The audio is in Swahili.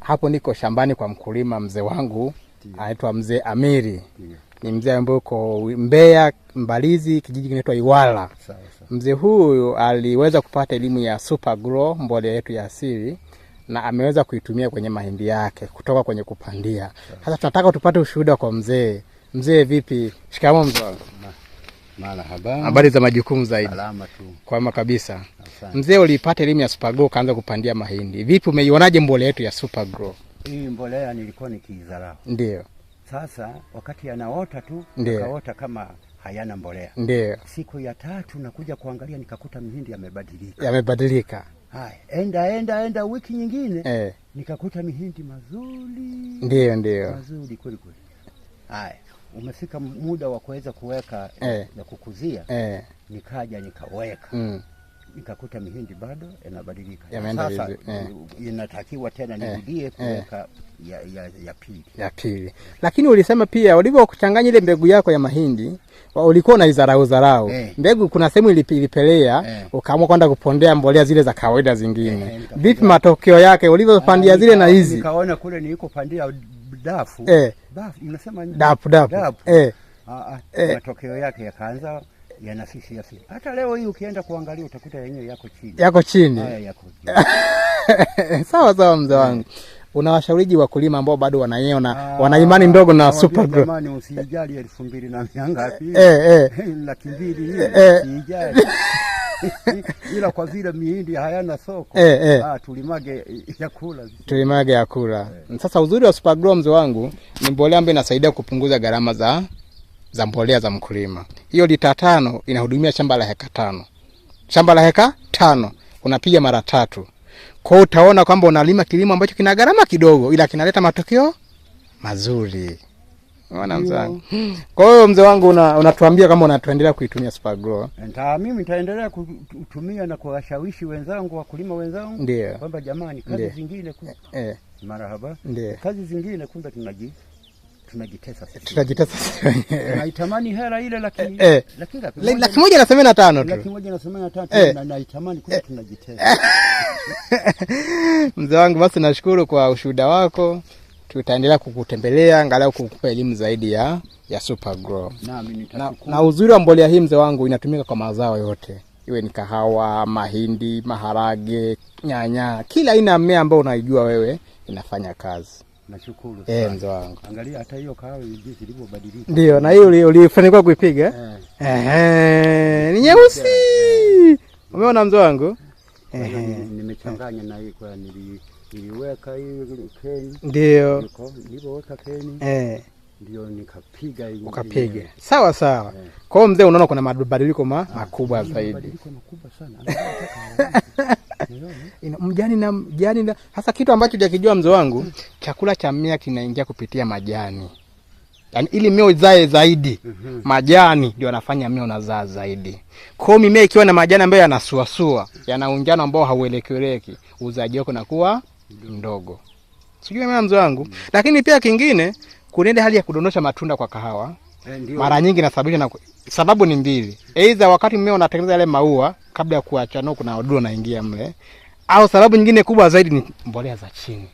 Hapo niko shambani kwa mkulima mzee wangu, anaitwa Mzee Amiri. Ni mzee ambaye uko Mbeya, Mbalizi, kijiji kinaitwa Iwala. Mzee huyu aliweza kupata elimu ya Super Grow, mbolea yetu ya asili, na ameweza kuitumia kwenye mahindi yake kutoka kwenye kupandia. Sasa tunataka tupate ushuhuda kwa mzee. Mzee vipi? Shikamoo mzee wangu. Marhaba. Habari za majukumu zaidi? Salama tu. Kwema kabisa. Mzee, ulipata elimu ya Super Grow kaanza kupandia mahindi. Vipi, umeionaje mbolea yetu ya Super Grow? Hii mbolea nilikuwa nikidharau. Ndio. Sasa wakati yanaota tu, kaota kama hayana mbolea. Ndio. Siku ya 3 nakuja kuangalia nikakuta mahindi yamebadilika. Yamebadilika. Haya, enda wiki nyingine. Nikakuta mahindi mazuri. Ndio. Mazuri kweli. Haya, umefika muda wa kuweza kuweka na kukuzia. Nikaja nikaweka. Nikakuta mahindi bado yanabadilika. Sasa inatakiwa tena nirudie kuweka ya pili. Lakini ulisema pia ulivyokuchanganya ile mbegu yako ya mahindi ulikuwa na izarau. Mbegu kuna sehemu ilipelea, ukaamua kwenda kupondea mbolea zile za kawaida zingine. Vipi matokeo yake ulivyopandia zile na hizi? Nikaona kule niliko pandia dafu. Mnasema dapu. Matokeo yake yakaanza yanafisi. Hata leo hii ukienda kuangalia utakuta yenyewe yako chini. Yako chini. Yako chini. Sawa mzee wangu. Unawashauriji wakulima ambao bado wana imani ndogo na Super Grow? Jamani, usijali 2000 na miangapi. 200,000 usijali. Ila kwa vile mihindi hayana soko, tulimage yakula. Sasa uzuri wa Super Grow mzee wangu ni mbolea ambayo inasaidia kupunguza gharama za mbolea za mkulima. Hiyo lita 5 inahudumia shamba la heka 5. Shamba la heka 5 unapiga mara 3. Kwa hiyo utaona kwamba unalima kilimo ambacho kina gharama kidogo ila kinaleta matokeo mazuri. Unaona mzee wangu? Kwa hiyo mzee wangu unatuambia kama unatuendelea kuitumia Super Grow. Mimi nitaendelea kutumia na kuwashawishi wenzangu, wakulima wenzangu kwamba jamani, kazi zingine marahaba. Kazi zingine kumbe tunajitesa sisi. Naitamani hela ile lakini 175 tu. 175 na naitamani kumbe tunajitesa. Mzee wangu, basi nashukuru kwa ushuhuda wako. Tutaendelea kukutembelea angalau kukupa elimu zaidi ya Super Grow. Na uzuri wa mbolea hii mzee wangu inatumika kwa mazao yote. Iwe ni kahawa, mahindi, maharage, nyanya, kila aina ya mmea ambao unaijua wewe inafanya kazi. Nashukuru sana. Mzee wangu. Angalia hata hiyo kahawa jinsi ilivyobadilika. Ndio, na hiyo ulifanikiwa kuipiga? Ni nyeusi. Umeona mzee wangu? Nimechanganya na hiyo kwa niliweka hiyo keni. Ndio. Nilipoweka keni. Ndio nikapiga hiyo. Ukapiga. Sawa. Kwa hiyo mzee unaona kuna mabadiliko makubwa zaidi. Mabadiliko makubwa sana. Mjani na hasa kitu ambacho hujakijua mzee wangu, chakula cha mmea kinaingia kupitia majani. Yaani ili mmea uzae zaidi, majani ndio yanafanya mmea unazaa zaidi. Kwa hiyo mimea ikiwa na majani ambayo yanasuasua, yana unjano ambao haueleweki, uzaji wako unakuwa mdogo. Sijui mzee wangu. Lakini pia kingine, kuna hali ya kudondosha matunda kwa kahawa. Mara nyingi nasababisha sababu ni mbili. Aidha wakati mmea unatengeneza yale maua kabla ya kuachana kuna wadudu wanaingia mle. Au sababu nyingine kubwa zaidi ni mbolea za chini.